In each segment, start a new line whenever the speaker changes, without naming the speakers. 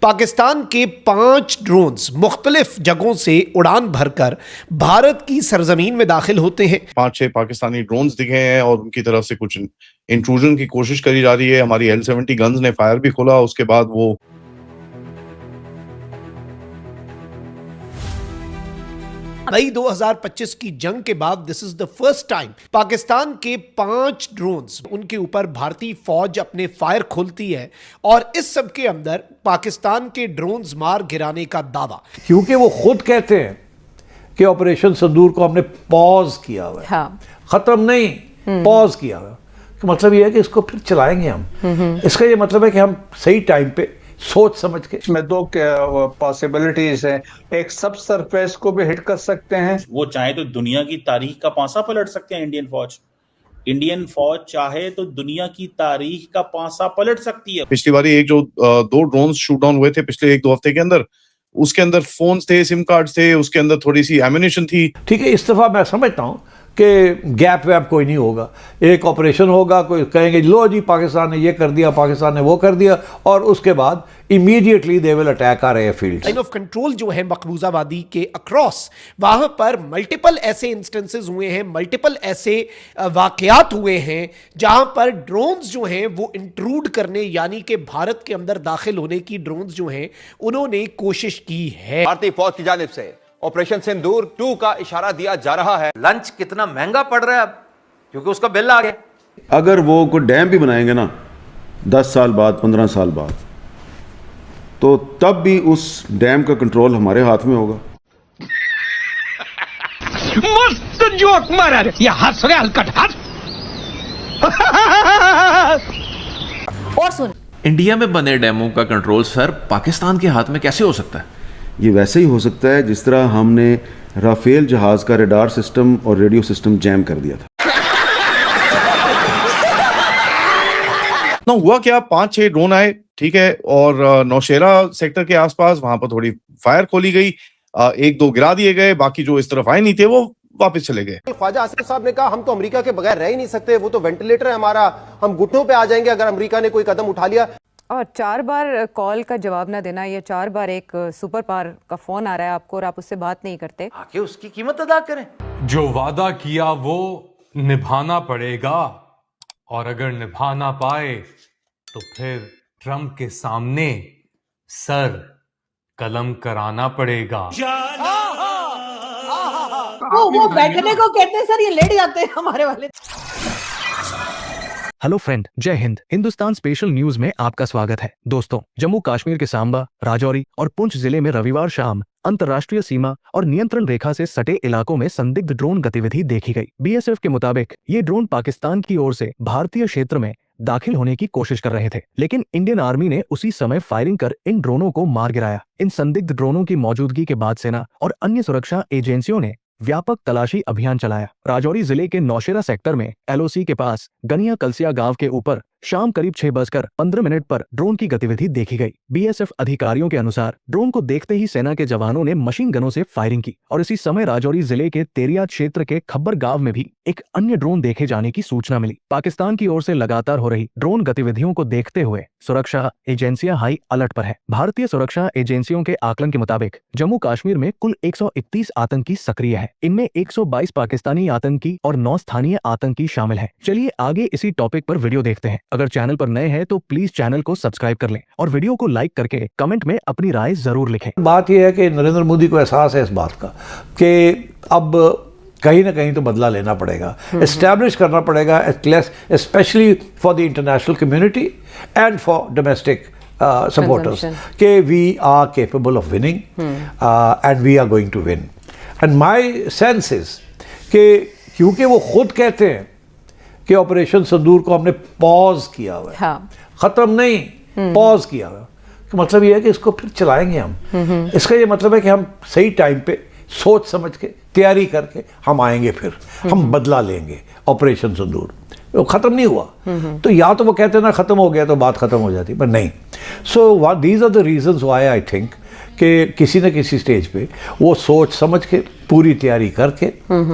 पाकिस्तान के 5 ड्रोन्स मुख्तलिफ जगहों से उड़ान भरकर भारत की सरजमीन में दाखिल होते हैं।
5-6 पाकिस्तानी ड्रोन्स दिखे हैं और उनकी तरफ से कुछ इंट्रूजन की कोशिश करी जा रही है। हमारी L-70 गन्स ने फायर भी खोला। उसके बाद वो
मई 2025 की जंग के बाद this is the first time Pakistan के 5 ड्रोन्स उनके ऊपर भारतीय फौज अपने फायर खोलती है और इस सब के अंदर पाकिस्तान के ड्रोन्स मार गिराने का दावा,
क्योंकि वो खुद कहते हैं कि ऑपरेशन सिंदूर को हमने पॉज किया हुआ है।
हाँ।
खत्म नहीं, पॉज किया हुआ है। मतलब ये है कि इसको फिर चलाएंगे हम। इसका ये मतलब है कि हम सही टाइम पे सोच समझ के।
इसमें 2 पॉसिबिलिटीज हैं। एक सब सरफेस को भी हिट कर सकते हैं।
वो चाहे तो दुनिया की तारीख का पासा पलट सकते हैं। इंडियन फौज चाहे तो दुनिया की तारीख का पासा पलट सकती है।
पिछली बारी एक जो 2 ड्रोन्स शूट डाउन हुए थे पिछले 1-2 हफ्ते के अंदर, उसके अंदर फोन्स थे, सिम कार्ड्स थे, उसके अंदर थोड़ी सी एम्युनिशन थी।
ठीक है, इस दफा मैं समझता हूँ कि गैप वैप कोई नहीं होगा। एक ऑपरेशन होगा, कोई कहेंगे लो जी पाकिस्तान ने ये कर दिया, पाकिस्तान ने वो कर दिया, और उसके बाद immediately they will attack our airfields.
Line of control जो है मकबूजा वादी के अक्रॉस, वहां पर मल्टीपल ऐसे इंस्टेंसेस हुए हैं, मल्टीपल ऐसे वाकयात हुए हैं जहां पर ड्रोन्स जो हैं वो इंट्रूड करने यानी कि भारत के अंदर दाखिल होने की ड्रोन्स जो हैं उन्होंने कोशिश की है।
भारतीय फौज की जानिब से ऑपरेशन सिंदूर 2 का इशारा दिया जा रहा है। लंच कितना महंगा पड़ रहा है अब, क्योंकि उसका बिल आ गया।
अगर वो कोई डैम भी बनाएंगे ना 10 साल बाद, 15 साल बाद, तो तब भी उस डैम का कंट्रोल हमारे हाथ में होगा।
मस्त जोक मारा रे, ये हंस रहे हलकट हंस।
और सुन,
इंडिया में बने डैमों का कंट्रोल सर पाकिस्तान के हाथ में कैसे हो सकता है?
ये वैसे ही हो सकता है जिस तरह हमने राफेल जहाज का रडार सिस्टम और रेडियो सिस्टम जैम कर दिया था।
ना हुआ क्या, 5-6 ड्रोन आए, ठीक है, और नौशेरा सेक्टर के आसपास वहां पर थोड़ी फायर खोली गई। 1-2 गिरा दिए गए, बाकी जो इस तरफ आए नहीं थे वो वापस चले गए।
ख्वाजा आसिफ साहब ने कहा हम तो अमेरिका के बगैर रह ही नहीं सकते, वो तो वेंटिलेटर है हमारा, हम घुटनों पे आ जाएंगे अगर अमेरिका ने कोई कदम उठा लिया।
और 4 बार कॉल का जवाब ना देना, या 4 बार एक सुपर पावर का फोन आ रहा है आपको और आप उससे बात नहीं करते,
आके उसकी कीमत अदा करें।
जो वादा किया वो निभाना पड़ेगा, और अगर निभा ना पाए तो फिर ट्रम्प के सामने सर कलम कराना पड़ेगा।
वो बैठने को कहते हैं सर, ये लेट जाते हैं हमारे वाले।
हेलो फ्रेंड, जय हिंद। हिंदुस्तान स्पेशल न्यूज में आपका स्वागत है। दोस्तों, जम्मू कश्मीर के सांबा, राजौरी और पुंछ जिले में रविवार शाम अंतर्राष्ट्रीय सीमा और नियंत्रण रेखा से सटे इलाकों में संदिग्ध ड्रोन गतिविधि देखी गई। BSF के मुताबिक ये ड्रोन पाकिस्तान की ओर से भारतीय क्षेत्र में दाखिल होने की कोशिश कर रहे थे, लेकिन इंडियन आर्मी ने उसी समय फायरिंग कर इन ड्रोनों को मार गिराया। इन संदिग्ध ड्रोनों की मौजूदगी के बाद सेना और अन्य सुरक्षा एजेंसियों ने व्यापक तलाशी अभियान चलाया। राजौरी जिले के नौशेरा सेक्टर में LOC के पास गनिया कलसिया गांव के ऊपर शाम करीब 6:15 पर ड्रोन की गतिविधि देखी गई। BSF अधिकारियों के अनुसार ड्रोन को देखते ही सेना के जवानों ने मशीन गनों से फायरिंग की और इसी समय राजौरी जिले के तेरिया क्षेत्र के खब्बर गांव में भी एक अन्य ड्रोन देखे जाने की सूचना मिली। पाकिस्तान की ओर से लगातार हो रही ड्रोन गतिविधियों को देखते हुए सुरक्षा एजेंसियां हाई अलर्ट पर है। भारतीय सुरक्षा एजेंसियों के आकलन के मुताबिक जम्मू कश्मीर में कुल 131 आतंकी सक्रिय है। इनमें 122 पाकिस्तानी आतंकी और 9 स्थानीय आतंकी शामिल है। चलिए आगे इसी टॉपिक पर वीडियो देखते हैं। अगर चैनल पर नए हैं तो प्लीज चैनल को सब्सक्राइब कर लें और वीडियो को लाइक करके कमेंट में अपनी राय जरूर लिखें।
बात यह है कि नरेंद्र मोदी को एहसास है इस बात का कि अब कहीं ना कहीं तो बदला लेना पड़ेगा, एस्टैब्लिश करना पड़ेगा, specially for the international community and for domestic supporters, कि we are capable of winning and we are going to win. And my sense is कि क्योंकि वो खुद कहते हैं कि ऑपरेशन सिंदूर को हमने पॉज किया हुआ है।
हाँ।
खत्म नहीं, पॉज किया हुआ है। मतलब ये है कि इसको फिर चलाएंगे हम। इसका ये मतलब है कि हम सही टाइम पे सोच समझ के तैयारी करके हम आएंगे, फिर हम बदला लेंगे। ऑपरेशन सिंदूर वो खत्म नहीं हुआ, तो या तो वो कहते ना खत्म हो गया तो बात खत्म हो जाती, पर नहीं। So these are the reasons why I think कि किसी न किसी स्टेज पे वो सोच समझ के पूरी तैयारी करके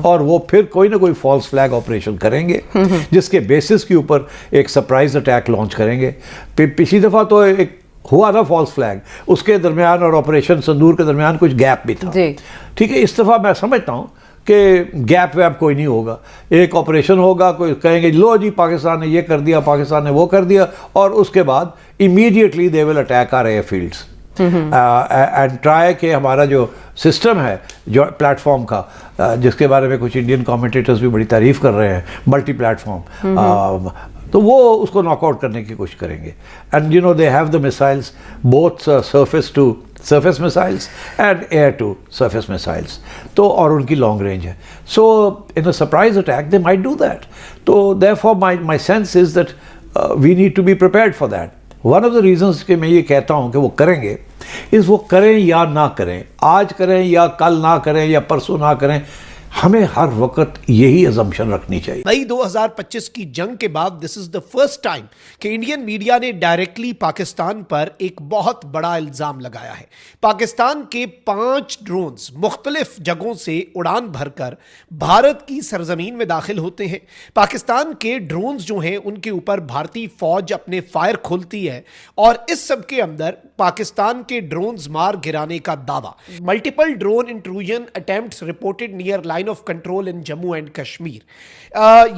और वो फिर कोई ना कोई फॉल्स फ्लैग ऑपरेशन करेंगे जिसके बेसिस के ऊपर एक सरप्राइज अटैक लॉन्च करेंगे। पिछली दफ़ा तो एक हुआ ना फॉल्स फ्लैग, उसके दरमियान और ऑपरेशन सिंदूर के दरमियान कुछ गैप भी था। ठीक है, इस दफ़ा मैं समझता हूँ कि गैप वैप कोई नहीं होगा। एक ऑपरेशन होगा, कोई कहेंगे लो जी पाकिस्तान ने ये कर दिया, पाकिस्तान ने वो कर दिया, और उसके बाद immediately they will attack our airfields and try कि हमारा जो सिस्टम है जो प्लेटफॉर्म का, जिसके बारे में कुछ इंडियन कमेंटेटर्स भी बड़ी तारीफ कर रहे हैं, मल्टी प्लेटफॉर्म, तो वो उसको नॉकआउट करने की कोशिश करेंगे। And you know they have the missiles both surface to surface missiles and air to surface missiles, तो और उनकी लॉन्ग रेंज है। So in a surprise attack they might do that. तो therefore my sense is that we need to be prepared for that. One of the reasons कि मैं ये कहता हूँ कि वो करेंगे इस वो करें या ना करें, आज करें या कल ना करें या परसों ना करें, हमें हर वक्त यही अजम्पशन रखनी चाहिए।
मई 2025 की जंग के बाद this is the first time कि इंडियन मीडिया ने डायरेक्टली पाकिस्तान पर एक बहुत बड़ा इल्जाम लगाया है। पाकिस्तान के 5 ड्रोन्स मुख्तलिफ जगहों से उड़ान भरकर भारत की सरजमीन में दाखिल होते हैं। पाकिस्तान के ड्रोन्स जो हैं उनके ऊपर भारतीय फौज अपने फायर खोलती है और इस सब के अंदर पाकिस्तान के ड्रोन्स मार गिराने का दावा। Multiple drone intrusion attempts reported near line of control in Jammu and Kashmir.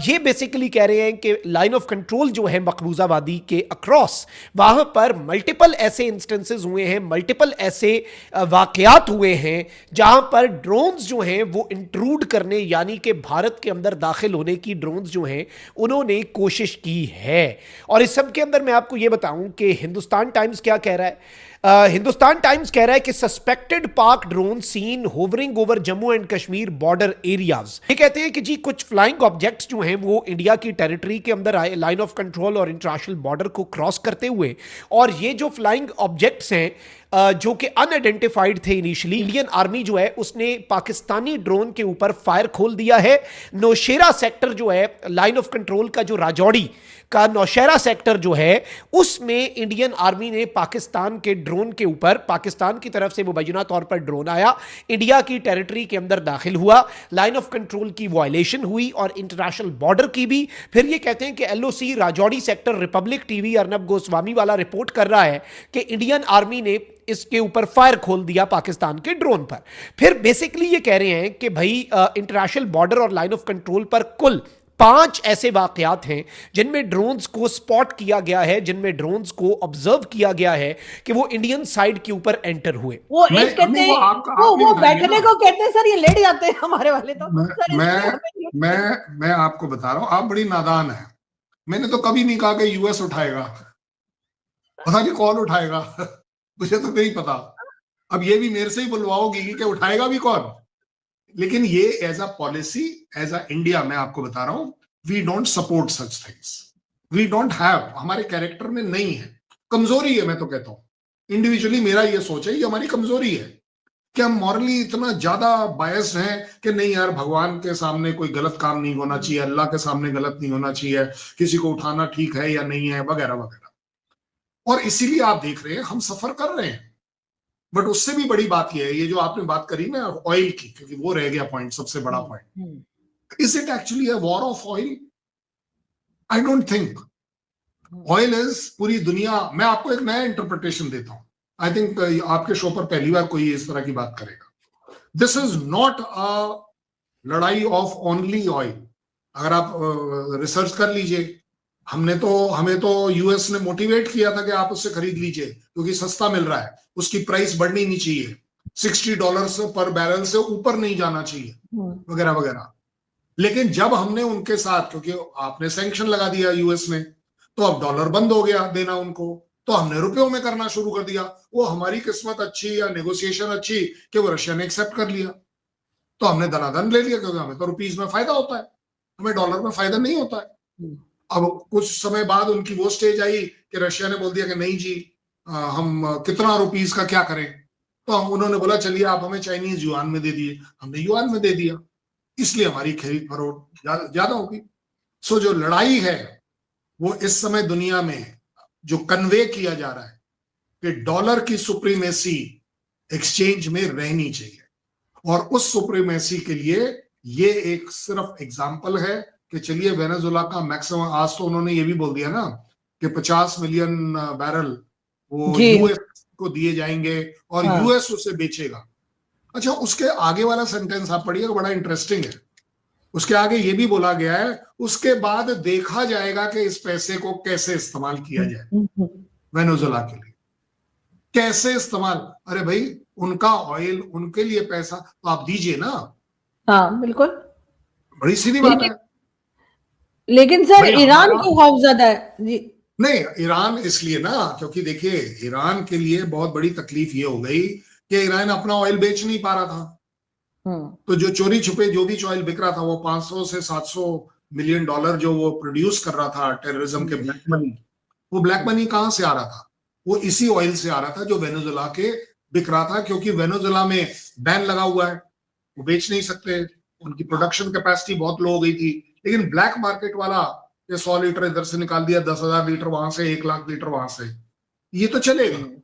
ये बेसिकली कह रहे हैं कि लाइन ऑफ कंट्रोल जो है मकबूजा वादी के अक्रॉस, वहां पर मल्टीपल ऐसे इंस्टेंसेस हुए हैं, मल्टीपल ऐसे वाकयात हुए हैं जहां पर ड्रोन्स जो हैं वो इंट्रूड करने यानी कि भारत के अंदर दाखिल होने की ड्रोन्स जो हैं उन्होंने कोशिश की है। और इस सब के अंदर मैं आपको ये बताऊं कि हिंदुस्तान टाइम्स क्या कह रहा है। हिंदुस्तान टाइम्स कह रहा है कि suspected Pak drone seen hovering over Jammu and Kashmir border areas. ये कहते हैं कि जी कुछ फ्लाइंग ऑब्जेक्ट्स जो हैं वो इंडिया की टेरिटरी के अंदर आए, लाइन ऑफ कंट्रोल और इंटरनेशनल बॉर्डर को क्रॉस करते हुए, और ये जो फ्लाइंग ऑब्जेक्ट्स हैं जो कि अनआइडेंटिफाइड थे इनिशियली, इंडियन आर्मी जो है उसने पाकिस्तानी ड्रोन के ऊपर फायर खोल दिया है। नौशेरा सेक्टर जो है लाइन ऑफ कंट्रोल का, जो राजौरी का नौशेरा सेक्टर जो है उसमें इंडियन आर्मी ने पाकिस्तान के ड्रोन के ऊपर, पाकिस्तान की तरफ से मुबैना तौर पर ड्रोन आया, इंडिया की टेरिटरी के अंदर दाखिल हुआ, लाइन ऑफ कंट्रोल की वायलेशन हुई और इंटरनेशनल बॉर्डर की भी। फिर ये कहते हैं कि LOC Rajouri sector, Republic TV Arnab Goswami वाला रिपोर्ट कर रहा है कि इंडियन आर्मी ने इसके ऊपर फायर खोल दिया पाकिस्तान के ड्रोन पर। फिर बेसिकली ये कह रहे हैं कि भाई इंटरनेशनल बॉर्डर और लाइन ऑफ कंट्रोल पर कुल 5 ऐसे वाकयात हैं जिनमें ड्रोन्स को स्पॉट किया गया है, जिनमें ड्रोन्स को ऑब्जर्व किया गया है कि वो इंडियन साइड के ऊपर एंटर हुए।
वो एक कहते हैं वो बैठने को कहते हैं सर, ये लेट जाते हैं हमारे वाले तो।
मैं आपको बता रहा हूँ, आप बड़ी नादान है। मैंने तो कभी नहीं कहा कि यूएस उठाएगा, पता नहीं कौन उठाएगा, मुझे तो नहीं पता। अब ये भी मेरे से ही बुलवाओगी कि उठाएगा भी कौन। लेकिन ये as a policy, as a India, मैं आपको बता रहा हूं, we don't support such things, we don't have, हमारे कैरेक्टर में नहीं है, कमजोरी है। मैं तो कहता हूं इंडिविजुअली मेरा ये सोच है, ये हमारी कमजोरी है कि हम मॉरली इतना ज्यादा बायस्ड हैं कि नहीं यार, भगवान के सामने कोई गलत काम नहीं होना चाहिए, अल्लाह के सामने गलत नहीं होना चाहिए, किसी को उठाना ठीक है या नहीं है, वगैरह वगैरह। और इसीलिए आप देख रहे हैं हम सफर कर रहे हैं। बट उससे भी बड़ी बात यह है, ये जो आपने बात करी ना ऑयल की, क्योंकि वो रह गया पॉइंट, सबसे बड़ा point, is it actually a war of oil? I don't think. Oil is पूरी दुनिया, मैं आपको एक नया इंटरप्रिटेशन देता हूं, आई थिंक आपके शो पर पहली बार कोई इस तरह की बात करेगा। दिस इज नॉट अ लड़ाई ऑफ ओनली ऑयल। अगर आप रिसर्च कर लीजिए, हमें तो यूएस ने मोटिवेट किया था कि आप उससे खरीद लीजिए क्योंकि सस्ता मिल रहा है, उसकी प्राइस बढ़नी नहीं चाहिए, $60 पर बैरल से ऊपर नहीं जाना चाहिए, वगैरह वगैरह। लेकिन जब हमने उनके साथ, क्योंकि आपने सैंक्शन लगा दिया यूएस ने, तो अब डॉलर बंद हो गया देना उनको, तो हमने रुपयों में करना शुरू कर दिया। वो हमारी किस्मत अच्छी या नेगोशिएशन अच्छी कि वो रशिया ने एक्सेप्ट कर लिया, तो हमने दनादन ले लिया, क्योंकि हमें तो रुपीज में फायदा होता है, हमें डॉलर में फायदा नहीं होता है। अब कुछ समय बाद उनकी वो स्टेज आई कि रशिया ने बोल दिया कि नहीं जी, हम कितना रुपीस का क्या करें, तो उन्होंने बोला चलिए आप हमें चाइनीज युआन में दे दिए, हमने युआन में दे दिया, इसलिए हमारी खरीद फरोख्त ज्यादा होगी। सो जो लड़ाई है वो इस समय दुनिया में जो कन्वे किया जा रहा है कि डॉलर की सुप्रीमेसी एक्सचेंज में रहनी चाहिए, और उस सुप्रीमेसी के लिए ये एक सिर्फ एग्जाम्पल है कि चलिए वेनेजुएला का मैक्सिमम, आज तो उन्होंने ये भी बोल दिया ना कि 50 मिलियन बैरल वो
जी।
यूएस को दिए जाएंगे और
हाँ।
यूएस उसे बेचेगा। अच्छा, उसके आगे वाला सेंटेंस आप पढ़िए, बड़ा इंटरेस्टिंग है। उसके आगे ये भी बोला गया है, उसके बाद देखा जाएगा कि इस पैसे को कैसे इस्तेमाल किया जाए वेनेजुएला के लिए। कैसे इस्तेमाल? अरे भाई, उनका ऑयल, उनके लिए पैसा तो आप दीजिए ना।
हाँ बिल्कुल,
बड़ी सीधी बात है।
लेकिन सर
भाई,
ईरान
हमारा-
क्यों खौफजदा है जी?
नहीं, ईरान इसलिए ना, क्योंकि देखिए ईरान के लिए बहुत बड़ी तकलीफ ये हो गई कि ईरान अपना ऑयल बेच नहीं पा रहा था। तो जो चोरी छुपे जो भी ऑयल बिक रहा था, वो 500 से 700 मिलियन डॉलर जो वो प्रोड्यूस कर रहा था टेररिज्म के ब्लैक मनी, वो ब्लैक मनी कहां से आ रहा था? वो इसी ऑयल से आ रहा था जो वेनेजुएला के बिक रहा था, क्योंकि वेनेजुएला में बैन लगा हुआ है, वो बेच नहीं सकते, उनकी प्रोडक्शन कैपेसिटी बहुत लो हो गई थी। लेकिन ब्लैक मार्केट वाला ये 100 लीटर इधर से निकाल दिया, 10,000 लीटर वहां से, 1 लाख लीटर वहां से, ये तो चलेगा।